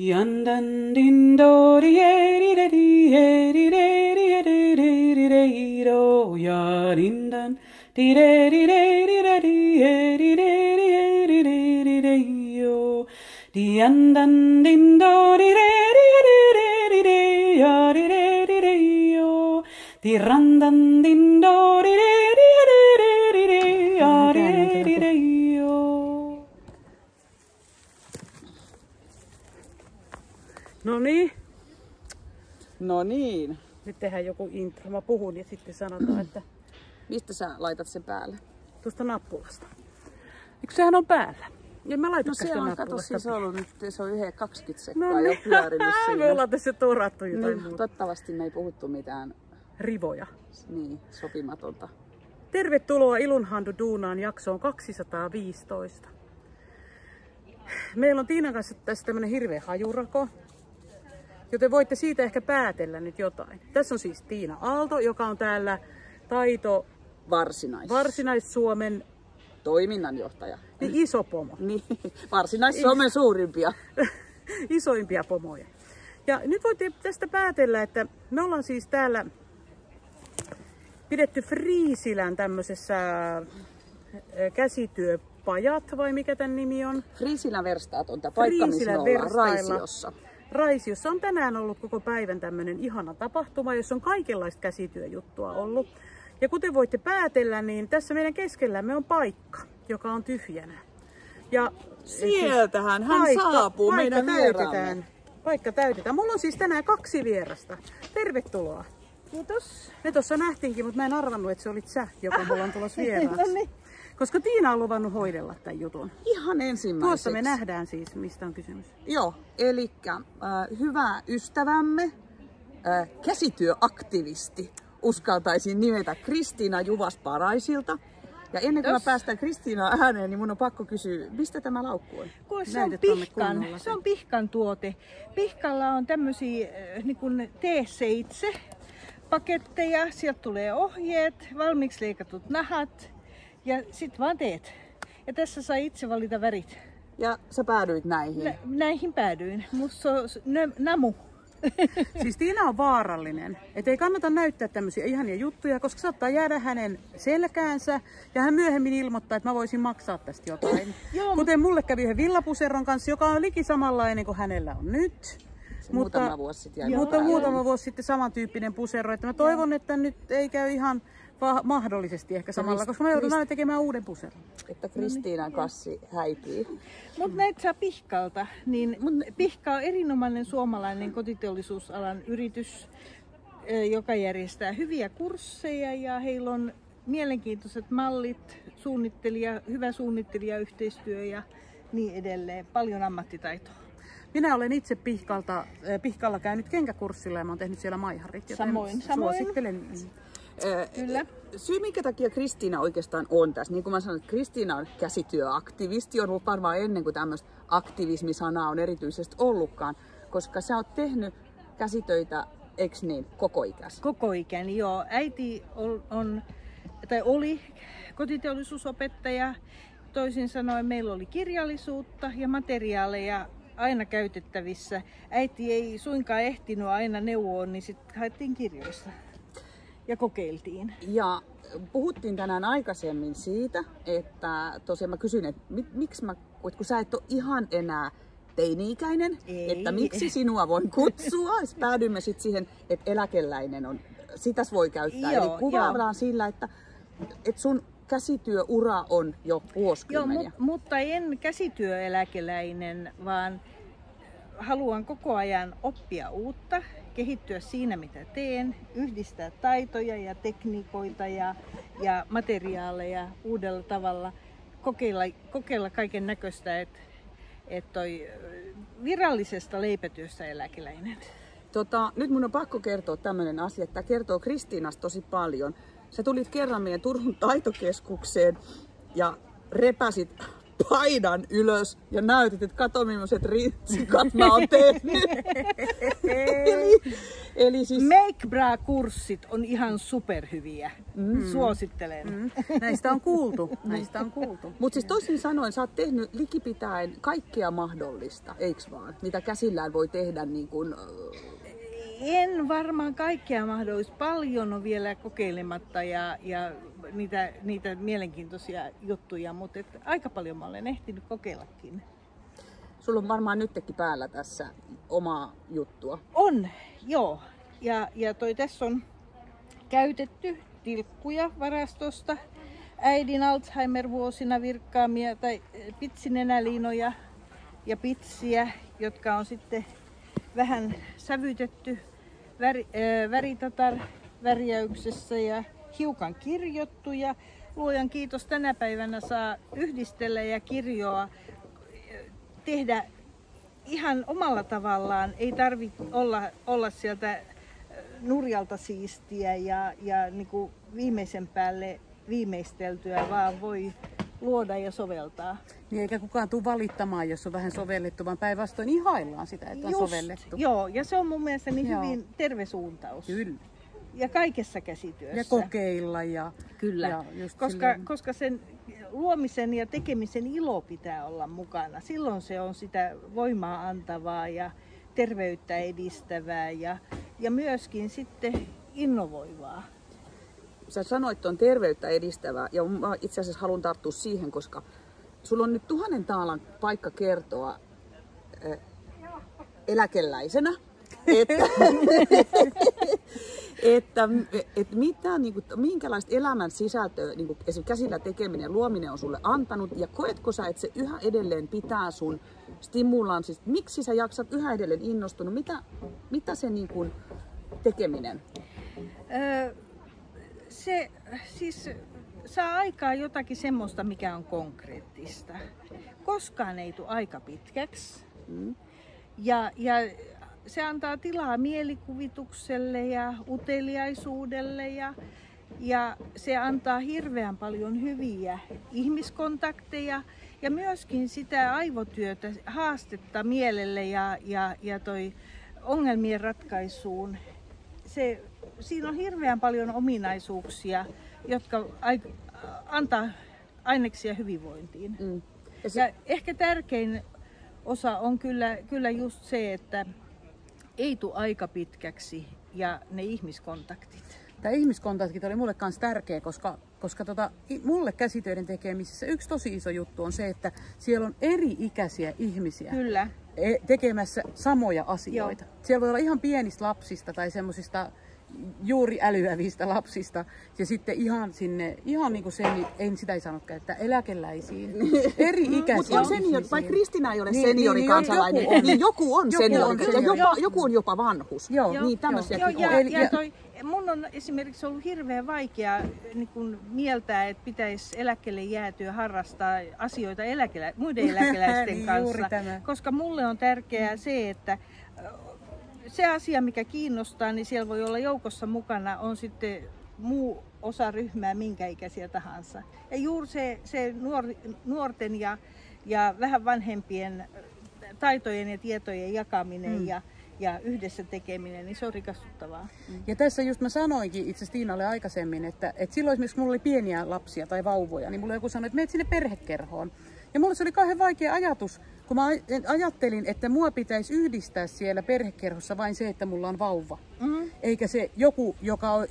Yandan din do di di di di di do ya dindan di di di yo di yandan din do di ya di yo di randan din do di ya di yo. No niin. Nyt tehdään joku intro. Mä puhun ja sitten sanotaan, että... Mistä sä laitat sen päälle? Tuosta nappulasta. Eikö sehän on päällä? Ja mä laitan sitä nappulasta. Kato, siis on ollut nyt, se on 1,20 sekkaa no niin. jo pyörinyt siinä. Me ollaan tässä torattu jotain muuta. Toivottavasti me ei puhuttu mitään... rivoja. Niin, sopimatonta. Tervetuloa Ilunhandu Duunaan jaksoon 215. Meillä on Tiinan kanssa tässä tämmönen hirveä hajurako. Joten voitte siitä ehkä päätellä nyt jotain. Tässä on siis Tiina Aalto, joka on täällä Varsinais-Suomen toiminnanjohtaja. Niin iso pomo. Niin, Varsinais-Suomen suurimpia. Isoimpia pomoja. Ja nyt voitte tästä päätellä, että me ollaan siis täällä pidetty Friisilän tämmöisessä käsityöpajat, vai mikä tämän nimi on? Friisilän verstaat on tämä paikka, missä me ollaan Raisiossa. Raisiossa on tänään ollut koko päivän tämmöinen ihana tapahtuma, jossa on kaikenlaista käsityöjuttua ollut. Ja kuten voitte päätellä, niin tässä meidän keskellämme on paikka, joka on tyhjänä. Ja sieltähän hän saapuu meidän vieraamme. Paikka täytetään. Mulla on siis tänään 2 vierasta. Tervetuloa. Kiitos. Me tuossa nähtiinkin, mutta mä en arvannut, että se olit sä, joka mulla on tulossa vieraaksi. No niin. Koska Tiina on luvannut hoidella tämän jutun. Ihan ensimmäiseksi. Tuossa me nähdään siis, mistä on kysymys. Joo, eli hyvä ystävämme, käsityöaktivisti, uskaltaisin nimetä Kristiina Juvas-Paraisilta. Ja ennen kuin mä päästään Kristiinaan ääneen, niin mun on pakko kysyä, mistä tämä laukku on? Se on Pihkan tuote. Pihkalla on tämmöisiä niin kuin T7-paketteja, sieltä tulee ohjeet, valmiiksi leikatut nahat. Ja sit vaan teet. Ja tässä sai itse valita värit. Ja sä päädyit näihin? Näihin päädyin. Musta on namu. Siis Tiina on vaarallinen. Et ei kannata näyttää tämmöisiä ihania juttuja, koska saattaa jäädä hänen selkäänsä. Ja hän myöhemmin ilmoittaa, että mä voisin maksaa tästä jotain. Kuten mulle kävi yhden villapuserron kanssa, joka on liki samanlainen kuin hänellä on nyt. Muutama vuosi sitten. Muutama vuosi sitten samantyyppinen pusero. Että mä toivon, että nyt ei käy ihan mahdollisesti ehkä samalla, koska mä joudun aina tekemään uuden puseron. Että Kristiinan kassi häipyy. Mutta näitä saa Pihkalta. Niin Pihka on erinomainen suomalainen kotiteollisuusalan yritys, joka järjestää hyviä kursseja ja heillä on mielenkiintoiset mallit, hyvä suunnittelijayhteistyö ja niin edelleen. Paljon ammattitaitoa. Minä olen itse Pihkalla käynyt kenkäkurssilla ja mä oon tehnyt siellä maiharit, joten suosittelen. Kyllä. Syy, minkä takia Kristiina oikeastaan on tässä, niin kuin mä sanoin, että Kristiina on käsityöaktivisti, on ollut varmaan ennen kuin tämmöistä aktivismisanaa on erityisesti ollutkaan, koska sä oot tehnyt käsitöitä, eikö niin, koko ikäsi? Koko ikäni, joo. Äiti oli kotiteollisuusopettaja, toisin sanoen meillä oli kirjallisuutta ja materiaaleja aina käytettävissä. Äiti ei suinkaan ehtinyt aina neuvoa, niin sitten haettiin kirjoista. Ja kokeiltiin. Ja puhuttiin tänään aikaisemmin siitä, että tosiaan mä kysyin, että kun sä et ole ihan enää teini-ikäinen, että miksi sinua voin kutsua. Päädyimme sitten siihen, että eläkeläinen on, sitäs voi käyttää. Eli kuvaillaan sillä, että sun käsityöura on jo vuosikymmeniä. Joo, mutta en käsityöeläkeläinen, vaan haluan koko ajan oppia uutta. Kehittyä siinä, mitä teen, yhdistää taitoja ja tekniikoita ja materiaaleja uudella tavalla, kokeilla kaiken näköistä, että toi virallisesta leipätyöstä eläkeläinen. Nyt mun on pakko kertoa tämmöinen asia, että tämä kertoo Kristiinasta tosi paljon. Sä tulit kerran meidän Turun taitokeskukseen ja repäsit paidan ylös ja näytit, että kato millaiset ritsikat mä oon tehnyt. eli siis... Make Bra-kurssit on ihan superhyviä. Suosittelen. Näistä on kuultu. Mutta siis toisin sanoen, sä oot tehnyt likipitäen kaikkea mahdollista, eiks vaan? Mitä käsillään voi tehdä niin kuin... En varmaan kaikkea mahdollista. Paljon on vielä kokeilematta ja niitä mielenkiintoisia juttuja, mutta aika paljon mä olen ehtinyt kokeillakin. Sulla on varmaan nytkin päällä tässä omaa juttua. On, joo. Ja tässä on käytetty tilkkuja varastosta. Äidin Alzheimer-vuosina virkkaamia tai pitsinenäliinoja ja pitsiä, jotka on sitten vähän sävytetty väritatar-värjäyksessä ja hiukan kirjottu. Ja luojan kiitos, tänä päivänä saa yhdistellä ja kirjoa tehdä ihan omalla tavallaan. Ei tarvitse olla sieltä nurjalta siistiä ja niin kuin viimeisen päälle viimeisteltyä, vaan voi luoda ja soveltaa. Niin eikä kukaan tule valittamaan, jos on vähän sovellettu, vaan päinvastoin ihaillaan sitä, että on sovellettu. Joo, ja se on mun mielestä hyvin terve suuntaus. Kyllä. Ja kaikessa käsityössä. Ja kokeilla. Kyllä, ja koska sen luomisen ja tekemisen ilo pitää olla mukana. Silloin se on sitä voimaa antavaa ja terveyttä edistävää ja myöskin sitten innovoivaa. Sä sanoit, että on terveyttä edistävää ja mä itse asiassa haluan tarttua siihen, koska sulla on nyt 1000 taalan paikka kertoa eläkeläisenä, että mitä, niin kuin, minkälaista elämän sisältöä niin kuin esimerkiksi käsillä tekeminen ja luominen on sulle antanut ja koetko sä, että se yhä edelleen pitää sun stimulanssista, miksi sä jaksat yhä edelleen innostunut, mitä se niin kuin, tekeminen? Se siis saa aikaa jotakin semmoista, mikä on konkreettista. Koskaan ei tule aika pitkäksi. Ja se antaa tilaa mielikuvitukselle ja uteliaisuudelle ja se antaa hirveän paljon hyviä ihmiskontakteja ja myöskin sitä aivotyötä, haastetta mielelle ja toi ongelmien ratkaisuun. Siinä on hirveän paljon ominaisuuksia, jotka antaa aineksia hyvinvointiin. Ja ehkä tärkein osa on kyllä just se, että ei tule aika pitkäksi ja ne ihmiskontaktit. Tämä ihmiskontaktit oli mulle myös tärkeä, koska mulle käsitöiden tekemisessä yksi tosi iso juttu on se, että siellä on eri-ikäisiä ihmisiä Kyllä. Tekemässä samoja asioita. Joo. Siellä voi olla ihan pienistä lapsista tai semmoisista juuri älyävistä lapsista ja sitten ihan sinne, ihan niin kuin sitä ei saanut käyttää, eläkeläisiin, eri-ikäisiin. Mutta on seniori, vaikka Kristina ei ole seniorikansalainen, niin joku on seniori ja joku on jopa vanhus. Joo. Niin tämmöisiä mun on esimerkiksi ollut hirveän vaikea niin kun mieltää, että pitäisi eläkkeelle jäätyä harrastaa asioita muiden eläkeläisten kanssa, koska mulle on tärkeää se, että se asia, mikä kiinnostaa, niin siellä voi olla joukossa mukana, on sitten muu osa ryhmää, minkä ikäisiä tahansa. Ja juuri se nuorten ja vähän vanhempien taitojen ja tietojen jakaminen ja yhdessä tekeminen, niin se on rikastuttavaa. Ja tässä just mä sanoinkin itse Tiinalle aikaisemmin, että silloin esimerkiksi mulla oli pieniä lapsia tai vauvoja, niin mulla joku sanoi, että menet sinne perhekerhoon. Ja mulle se oli kauhean vaikea ajatus, kun mä ajattelin, että mua pitäisi yhdistää siellä perhekerhossa vain se, että mulla on vauva. Eikä se joku,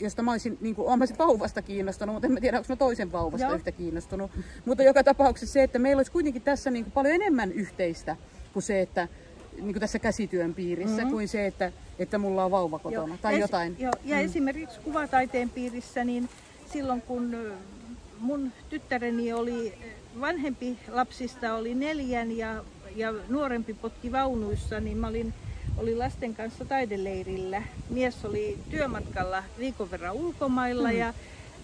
josta mä olisin, niin kuin, olen vauvasta kiinnostunut, mutta en mä tiedä, onko mä toisen vauvasta yhtä kiinnostunut. Mutta joka tapauksessa se, että meillä olisi kuitenkin tässä niin kuin paljon enemmän yhteistä kuin se, että niin kuin tässä käsityön piirissä, kuin se, että mulla on vauva kotona tai jotain. Ja esimerkiksi kuvataiteen piirissä, niin silloin kun mun tyttäreni oli vanhempi lapsista oli 4 ja nuorempi potki vaunuissa, niin mä olin lasten kanssa taideleirillä. Mies oli työmatkalla viikon verran ulkomailla ja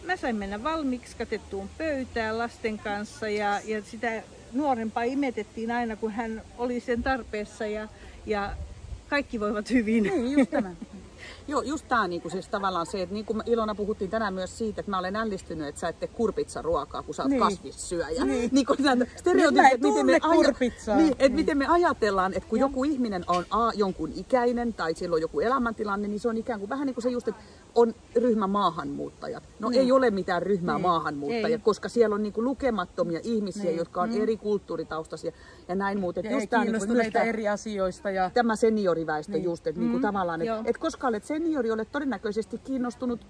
mä sain mennä valmiiksi katettuun pöytään lasten kanssa ja sitä nuorempaa imetettiin aina, kun hän oli sen tarpeessa ja kaikki voivat hyvin. Niin, just tämä. Joo, just tää niinku siis tavallaan se, että niin kuin Ilona puhuttiin tänään myös siitä, että mä olen ällistynyt, että sä et tee kurpitsaruokaa, kun sä oot kasvissyöjä. Niin kuin stereotypit, miten me ajatellaan, että kun joku ihminen on jonkun ikäinen tai sillä on joku elämäntilanne, niin se on ikään kuin vähän niin kuin se just, että on ryhmä maahanmuuttajat. No ei ole mitään ryhmää maahanmuuttajia, koska siellä on niinku lukemattomia ihmisiä, jotka on eri kulttuuritaustaisia ja näin muuten. Ja just kiinnostuneita eri asioista. Ja tämä senioriväestö just, että niinku tavallaan, että koska olet seniori, olet todennäköisesti kiinnostunut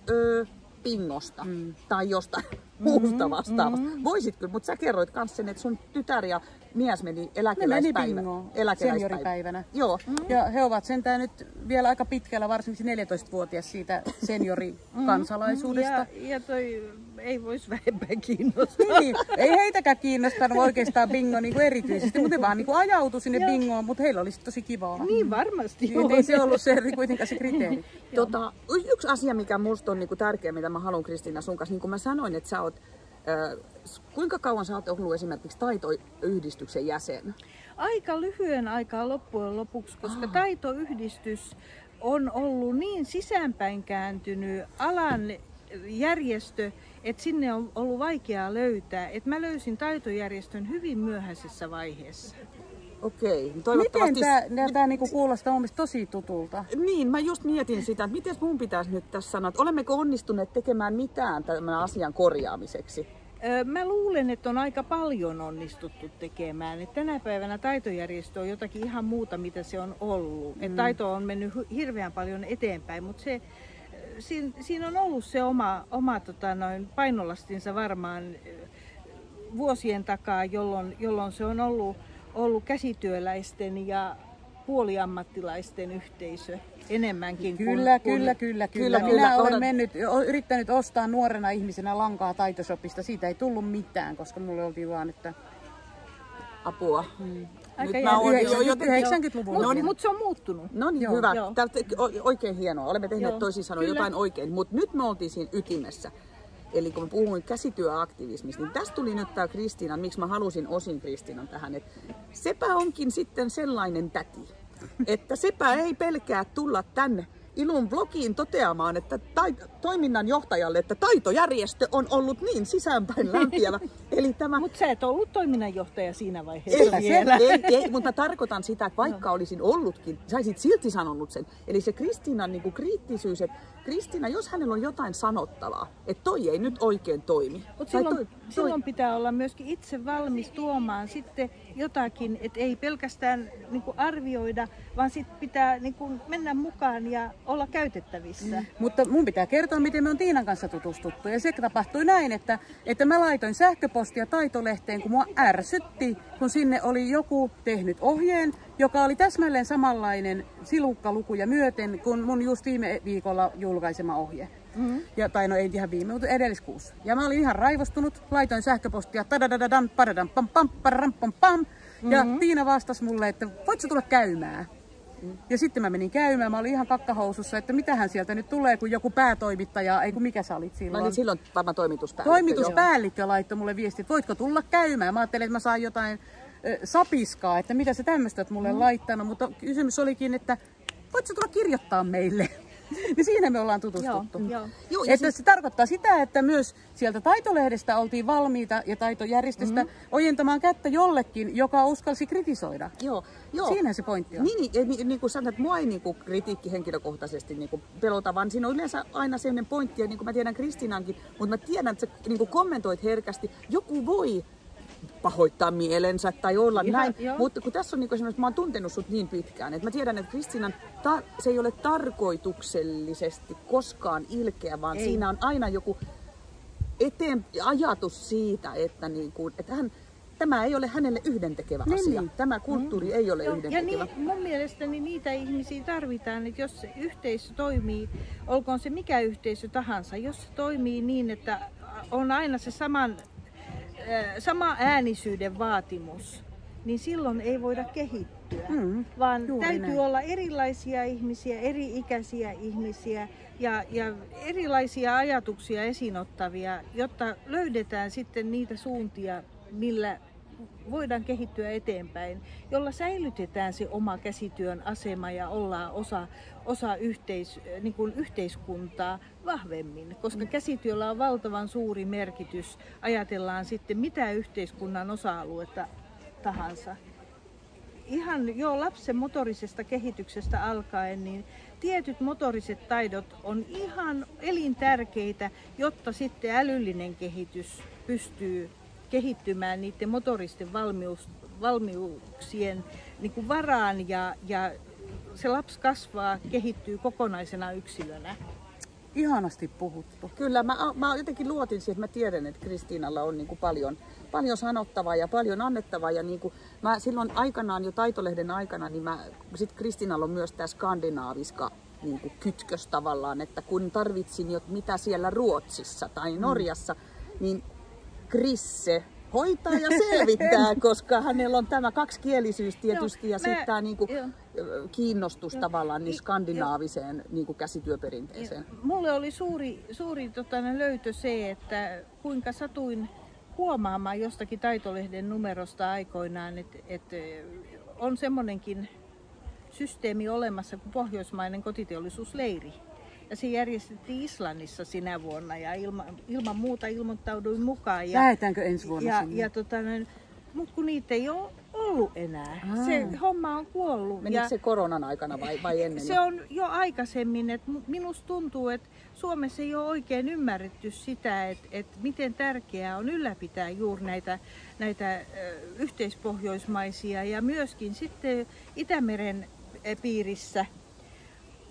pingosta tai jostain muusta vastaavasta. Voisit kyllä, mutta sä kerroit myös sen, että sun tytär ja mies meni senioripäivänä. Joo. Ja he ovat sentään nyt vielä aika pitkällä, varsinkin 14-vuotias siitä seniorikansalaisuudesta. Ja toi ei vois vähempää kiinnostaa. Niin, ei heitäkään kiinnostanut oikeastaan bingo niin kuin erityisesti, mutta ne vaan niin kuin ajautui sinne bingoon, mutta heillä olisi tosi kivaa. Niin varmasti. Ei se ollut se kuitenkaan se kriteeri. Yksi asia, mikä musta on niin kuin tärkeä, mitä mä haluan Kristiina sun kanssa, niin kuin mä sanoin, että sä oot kuinka kauan sä oot ollut esimerkiksi taitoyhdistyksen jäsen? Aika lyhyen aikaa loppujen lopuksi, koska taitoyhdistys on ollut niin sisäänpäin kääntynyt alan järjestö, että sinne on ollut vaikeaa löytää. Et mä löysin taitojärjestön hyvin myöhäisessä vaiheessa. Okei, toivottavasti. Miten tämä niinku kuulostaa mun mielestä tosi tutulta? Niin, mä just mietin sitä, että miten mun pitäisi nyt tässä sanoa, että olemmeko onnistuneet tekemään mitään tämän asian korjaamiseksi? Mä luulen, että on aika paljon onnistuttu tekemään. Et tänä päivänä taitojärjestö on jotakin ihan muuta, mitä se on ollut. Et taito on mennyt hirveän paljon eteenpäin, mutta siinä on ollut se oma painolastinsa varmaan vuosien takaa, jolloin se on ollut käsityöläisten ja puoliammattilaisten yhteisö enemmänkin. Kyllä. Minä olen yrittänyt ostaa nuorena ihmisenä lankaa Taitoshopista. Siitä ei tullut mitään, koska mulle oltiin vaan, että apua. Nyt mä olen 90-luvulla. Mutta se on muuttunut. No niin, hyvä. Oikein hienoa. Olemme tehneet toisin sanoen jotain oikein, mutta nyt me oltiin siinä ytimessä. Eli kun mä puhuin käsityöaktivismista, niin tästä tuli nyt tää Kristiinan, miksi mä halusin osin Kristiinan tähän, että sepä onkin sitten sellainen täti, että sepä ei pelkää tulla tänne Ilun blogiin toteamaan, että toiminnan johtajalle, että taitojärjestö on ollut niin sisäänpäin lämpiävä. Mutta sä et ollut toiminnanjohtaja siinä vaiheessa vielä. Ei, mutta mä tarkoitan sitä, että vaikka olisin ollutkin, saisit silti sanonut sen. Eli se Kristiinan niin kuin kriittisyys, että Kristiina, jos hänellä on jotain sanottavaa, että toi ei nyt oikein toimi. Mutta silloin pitää olla myöskin itse valmis tuomaan sitten jotakin, että ei pelkästään niin kuin arvioida, vaan sitten pitää niin kuin mennä mukaan ja olla käytettävissä. Mutta mun pitää kertoa, miten me on Tiinan kanssa tutustuttu. Ja se tapahtui näin, että mä laitoin sähköpostia Taitolehteen, kun mua ärsytti, kun sinne oli joku tehnyt ohjeen, joka oli täsmälleen samanlainen silukkalukuja myöten kuin mun just viime viikolla julkaisema ohje. Tai no ei ihan viime, mutta edelliskuussa. Ja mä olin ihan raivostunut, laitoin sähköpostia ja Tiina vastasi mulle, että voitko tulla käymään? Ja sitten mä menin käymään, mä olin ihan kakkahousussa, että mitähän sieltä nyt tulee, kun joku päätoimittaja, ei kun mikä sä olit silloin? Mä olin silloin varmaan toimituspäällikkö. Toimituspäällikkö laittoi mulle viesti, että voitko tulla käymään? Mä ajattelin, että mä saan jotain sapiskaa, että mitä sä tämmöistä oot mulle laittanut, mutta kysymys olikin, että voitko tulla kirjoittaa meille? Niin siinä me ollaan tutustuttu. Joo, että se tarkoittaa sitä, että myös sieltä Taitolehdestä oltiin valmiita ja Taitojärjestöstä ojentamaan kättä jollekin, joka uskalsi kritisoida. Joo. Siinähän se pointti on. Niin kuin sanoit, että mua ei niin kuin kritiikki henkilökohtaisesti niin kuin pelota, vaan siinä on yleensä aina sellainen pointti, ja niin kuin mä tiedän Kristiinankin, mutta mä tiedän, että sä niin kuin kommentoit herkästi. Joku voi pahoittaa mielensä tai olla näin, mutta kun tässä on niin esimerkiksi, mä oon tuntenut sut niin pitkään, että mä tiedän, että Kristiinan se ei ole tarkoituksellisesti koskaan ilkeä, vaan siinä on aina joku ajatus siitä, että, niin kuin, että tämä ei ole hänelle yhdentekevä asia. Tämä kulttuuri ei ole yhdentekevä. Ja mun mielestäni niitä ihmisiä tarvitaan, että jos se yhteisö toimii, olkoon se mikä yhteisö tahansa, jos se toimii niin, että on aina se sama äänisyyden vaatimus, niin silloin ei voida kehittyä, vaan täytyy olla erilaisia ihmisiä, eri-ikäisiä ihmisiä ja erilaisia ajatuksia esiin ottavia, jotta löydetään sitten niitä suuntia, voidaan kehittyä eteenpäin, jolla säilytetään se oma käsityön asema ja ollaan osa yhteiskuntaa vahvemmin, koska käsityöllä on valtavan suuri merkitys. Ajatellaan sitten mitä yhteiskunnan osa-aluetta tahansa. Ihan jo lapsen motorisesta kehityksestä alkaen, niin tietyt motoriset taidot on ihan elintärkeitä, jotta sitten älyllinen kehitys pystyy kehittymään niiden motoristen valmiuksien niin kuin varaan ja se lapsi kasvaa, kehittyy kokonaisena yksilönä. Ihanasti puhuttu. Kyllä, mä jotenkin luotin siihen, että mä tiedän, että Kristiinalla on niin kuin paljon sanottavaa ja paljon annettavaa. Ja niin kuin mä silloin aikanaan, jo Taitolehden aikana, niin sit Kristiinalla on myös tämä skandinaaviska niin kuin kytkös tavallaan, että kun tarvitsin jo mitä siellä Ruotsissa tai Norjassa, niin Krisse hoitaa ja selvittää, koska hänellä on tämä kaksikielisyys tietysti ja sitten tämä niinku kiinnostus tavallaan niin skandinaaviseen niinku käsityöperinteeseen. Mulle oli suuri löytö se, että kuinka satuin huomaamaan jostakin Taitolehden numerosta aikoinaan, että on semmoinenkin systeemi olemassa kuin pohjoismainen kotiteollisuusleiri. Ja se järjestettiin Islannissa sinä vuonna ja ilman muuta ilmoittauduin mukaan. Lähdetäänkö ensi vuonna sinne? Mutta kun niitä ei ole ollut enää. Se homma on kuollut. Menikö se koronan aikana vai ennen? Se on jo aikaisemmin. Minusta tuntuu, että Suomessa ei ole oikein ymmärretty sitä, että miten tärkeää on ylläpitää juuri näitä yhteispohjoismaisia ja myöskin sitten Itämeren piirissä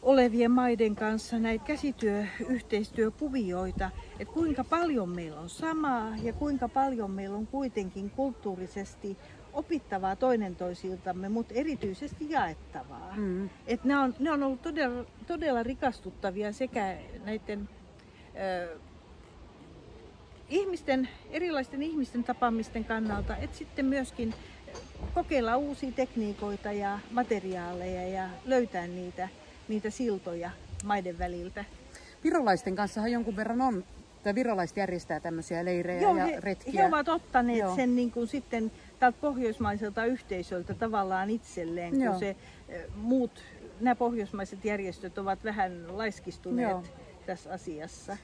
olevien maiden kanssa näitä käsityöyhteistyökuvioita, että kuinka paljon meillä on samaa ja kuinka paljon meillä on kuitenkin kulttuurisesti opittavaa toinen toisiltamme, mutta erityisesti jaettavaa. Että ne on ollut todella rikastuttavia sekä näiden erilaisten ihmisten tapaamisten kannalta, että sitten myöskin kokeilla uusia tekniikoita ja materiaaleja ja löytää niitä siltoja maiden väliltä. Virolaisten kanssahan jonkun verran on, tai virolaiset järjestää tämmöisiä leirejä ja retkiä. He ovat ottaneet sen niin kuin sitten tältä pohjoismaiselta yhteisöltä tavallaan itselleen, kun nämä pohjoismaiset järjestöt ovat vähän laiskistuneet tässä asiassa.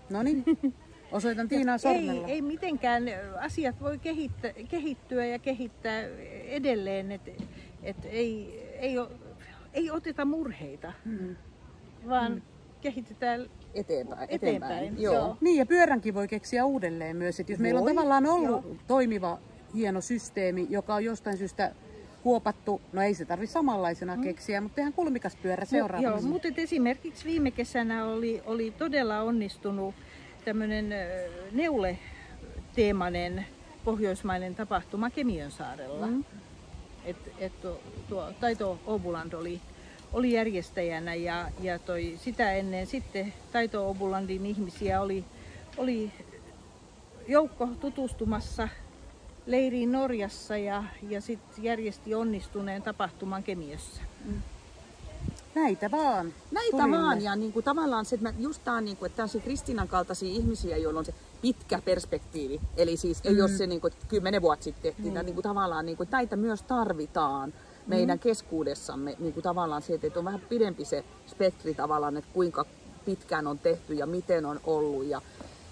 Noniin. Osoitan Tiinaa sormella. Ei mitenkään. Asiat voi kehittyä ja kehittää edelleen, että ei oteta murheita, vaan kehitetään eteenpäin. Joo. Niin, ja pyöränkin voi keksiä uudelleen myös. Että jos meillä on tavallaan ollut toimiva, hieno systeemi, joka on jostain syystä kuopattu, no ei se tarvitse samanlaisena keksiä, mutta tehdään kulmikas pyörä seuraavaksi. Mutta esimerkiksi viime kesänä oli todella onnistunut tämmöinen neule-teemainen pohjoismainen tapahtuma Kemiönsaarella. Tuo Taito Åboland oli järjestäjänä ja sitä ennen sitten Taito Åbolandin ihmisiä oli joukko tutustumassa leiriin Norjassa ja sitten järjesti onnistuneen tapahtuman Kemiössä. Näitä vaan. Ja niin kuin tavallaan se, että just tää on niin kuin, että on Kristiinan kaltaisia ihmisiä, joilla on se pitkä perspektiivi. Eli siis ei ole se niin kuin, 10 vuotta sitten tehtiin, niin kuin tavallaan niin kuin, näitä myös tarvitaan meidän keskuudessamme. Niin kuin tavallaan se, että on vähän pidempi se spektri tavallaan, että kuinka pitkään on tehty ja miten on ollut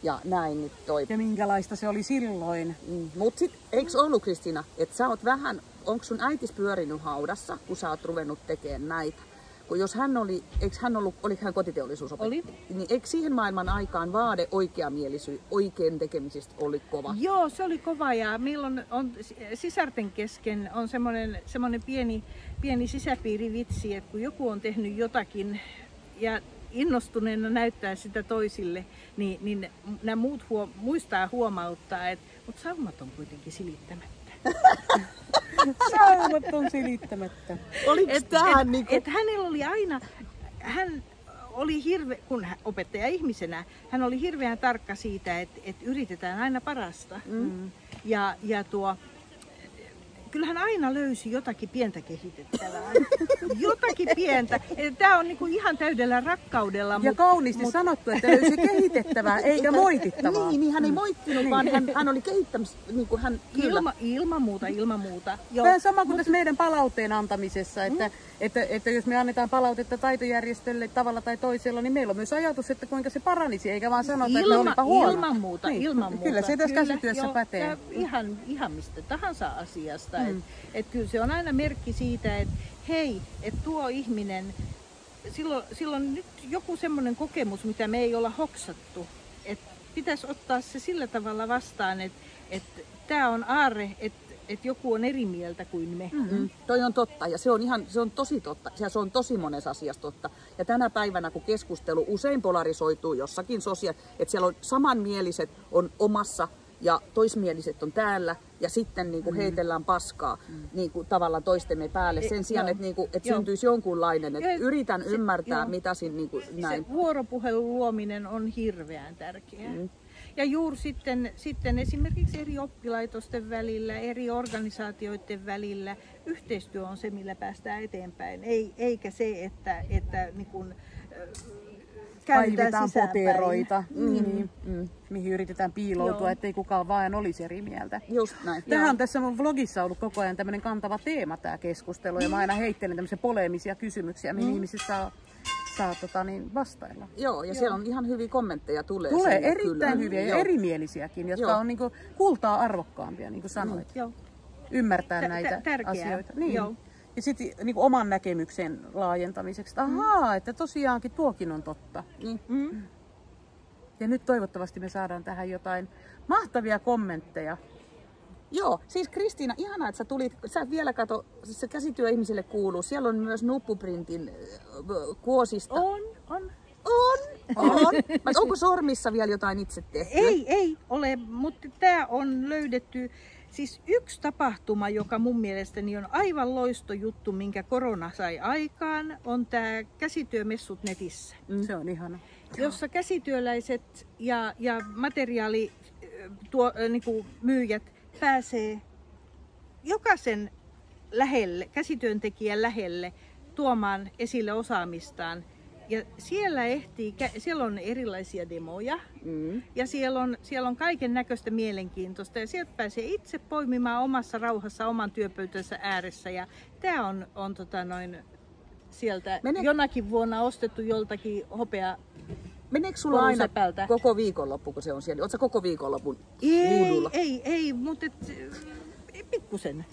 ja näin nyt toi. Ja minkälaista se oli silloin. Mutta sitten eikö ollut, Kristiina, että sä oot vähän, onko sun äitis pyörinyt haudassa, kun sä oot ruvennut tekemään näitä? Kun jos hän oli, oliko hän kotiteollisuusopettaja? Niin eikö siihen maailman aikaan vaade oikeamielisyys, oikein tekemisistä oli kova? Joo, se oli kova ja meillä on sisarten kesken on semmoinen pieni sisäpiirivitsi, että kun joku on tehnyt jotakin ja innostuneena näyttää sitä toisille, niin nämä muut muistaa huomauttaa, mutta saumat on kuitenkin silittämättä. Saumat on silittämättä. Hänellä oli aina, kun opettaja ihmisenä, hän oli hirveän tarkka siitä, että yritetään aina parasta. kyllähän aina löysi jotakin pientä kehitettävää. Jotakin pientä. Tämä on niinku ihan täydellä rakkaudella. Ja kauniisti sanottu, että löysi kehitettävää eikä moitittavaa. Niin hän ei moittinut, vaan hän oli kehittämässä. Niin kuin hän, Ilman muuta. Vähän sama kuin tässä meidän palautteen antamisessa, että jos me annetaan palautetta taitojärjestölle tavalla tai toisella, niin meillä on myös ajatus, että kuinka se paranisi, eikä vaan sanota, että olipa huono. Ilman muuta. Kyllä se tässä käsityössä pätee. Ihan mistä tahansa asiasta. Et kyllä se on aina merkki siitä, että hei, että tuo ihminen, silloin nyt joku semmoinen kokemus, mitä me ei olla hoksattu. Että pitäisi ottaa se sillä tavalla vastaan, että tämä on aarre, että joku on eri mieltä kuin me. Toi on totta ja se on tosi totta ja se on tosi monessa asiassa totta. Ja tänä päivänä kun keskustelu usein polarisoituu jossakin että siellä on samanmieliset on omassa ja toismieliset on täällä ja sitten niin kuin heitellään paskaa niin kuin tavallaan toistemme päälle sen sijaan, että, niin kuin, että syntyisi jonkunlainen, että yritän ymmärtää mitä siinä niin kuin näin. Se vuoropuhelun luominen on hirveän tärkeää. Ja juuri sitten esimerkiksi eri oppilaitosten välillä, eri organisaatioiden välillä yhteistyö on se, millä päästään eteenpäin. Eikä se, että niin kuin, kaivetaan poteroita, mihin yritetään piiloutua, ettei kukaan vaan olisi eri mieltä. Just näin. Tähän on tässä mun vlogissa ollut koko ajan tämmöinen kantava teema tämä keskustelu, ja mä aina heittelen tämmöisiä poleemisia kysymyksiä, mihin ihmiset saa vastailla. Joo, ja siellä on ihan hyviä kommentteja tulee erittäin hyviä ja erimielisiäkin, jotka on niinku kultaa arvokkaampia, niin kuin sanoit. Ymmärtää näitä asioita. Niin. Ja sitten niinku oman näkemyksen laajentamiseksi. Ahaa, että tosiaankin tuokin on totta. Ja nyt toivottavasti me saadaan tähän jotain mahtavia kommentteja. Joo, siis Kristiina, ihanaa, että sä tulit. Sä vielä kato, se käsityö ihmisille kuuluu. Siellä on myös nuppuprintin kuosista. On. Onko sormissa vielä jotain itse tehty? Ei ole, mutta tämä on löydetty. Siis yksi tapahtuma, joka mun mielestäni on aivan loistojuttu, minkä korona sai aikaan, on tämä käsityömessut netissä. Se on ihana. Jossa käsityöläiset ja myyjät pääsee jokaisen lähelle, käsityöntekijän lähelle tuomaan esille osaamistaan. Ja siellä on erilaisia demoja ja siellä on kaiken näköistä mielenkiintoista ja sieltä pääsee itse poimimaan omassa rauhassa oman työpöytänsä ääressä ja tämä on sieltä jonakin vuonna ostettu joltakin hopea. Meneekö sulla aina koko viikonloppu, kun se on siellä? Oletko koko viikonlopun luudulla? Ei, mutta pikkusen.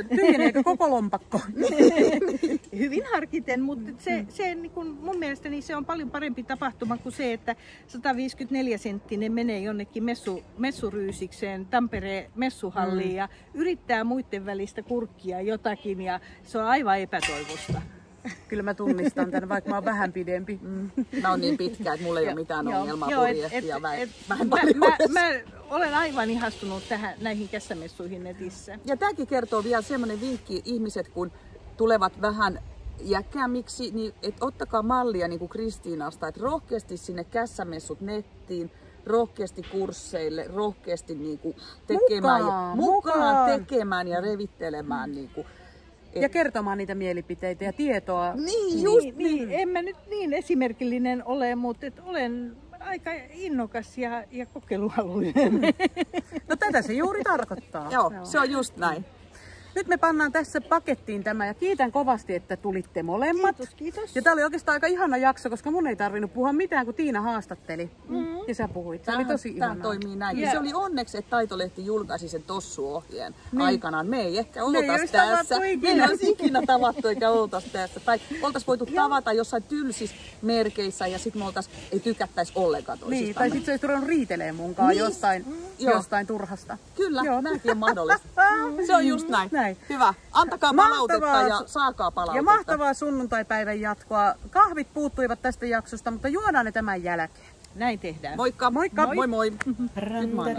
Tyhjeneekö koko lompakko? Hyvin harkiten, mutta se niin kun mun mielestäni se on paljon parempi tapahtuma kuin se, että 154-senttinen menee jonnekin messuryysikseen Tampereen messuhalliin ja yrittää muiden välistä kurkkia jotakin ja se on aivan epätoivosta. Kyllä mä tunnistan tämän, vaikka mä oon vähän pidempi. Mä oon niin pitkä, että mulla ei ole mitään ongelmaa purjehtia vähän mä olen aivan ihastunut näihin kässämessuihin netissä. Ja tämäkin kertoo vielä semmoinen vinkki ihmiset, kun tulevat vähän jäkämiksi, niin että ottakaa mallia niin kuin Kristiinasta, että rohkeasti sinne kässämessut nettiin, rohkeasti kursseille, rohkeasti niin kuin tekemään, mukaan tekemään ja revittelemään. Niin kuin, ja kertomaan niitä mielipiteitä ja tietoa. Niin. En mä nyt niin esimerkillinen ole, mutta olen aika innokas ja kokeiluhaluinen. No tätä se juuri tarkoittaa. Joo, se on just näin. Nyt me pannaan tässä pakettiin tämä ja kiitän kovasti, että tulitte molemmat. Kiitos. Ja tää oli oikeastaan aika ihana jakso, koska mun ei tarvinnut puhua mitään, kun Tiina haastatteli. Ja sä puhuit. Tämä oli tosi ihanaa. Tämä toimii näin. Yeah. Se oli onneksi, että Taitolehti julkaisi sen tossuohjeen aikanaan. Me ei ehkä oltaisi tässä. Me ei olisi ikinä tavattu eikä oltaisi tässä. Tai oltaisiin voitu tavata jossain tylsissä merkeissä ja sitten me ei tykättäisi ollenkaan toisistaan. Niin, tai sitten se olisi ruvennut riitelemään munkaan jostain turhasta. Kyllä, näinkin on mahdollista. Se on just näin. Hyvä. Antakaa palautetta ja saakaa palautetta. Ja mahtavaa sunnuntaipäivän jatkoa. Kahvit puuttuivat tästä jaksosta, mutta juodaan ne tämän jälkeen. Näin tehdään. Moikka. Moikka. Moi moi. Moi.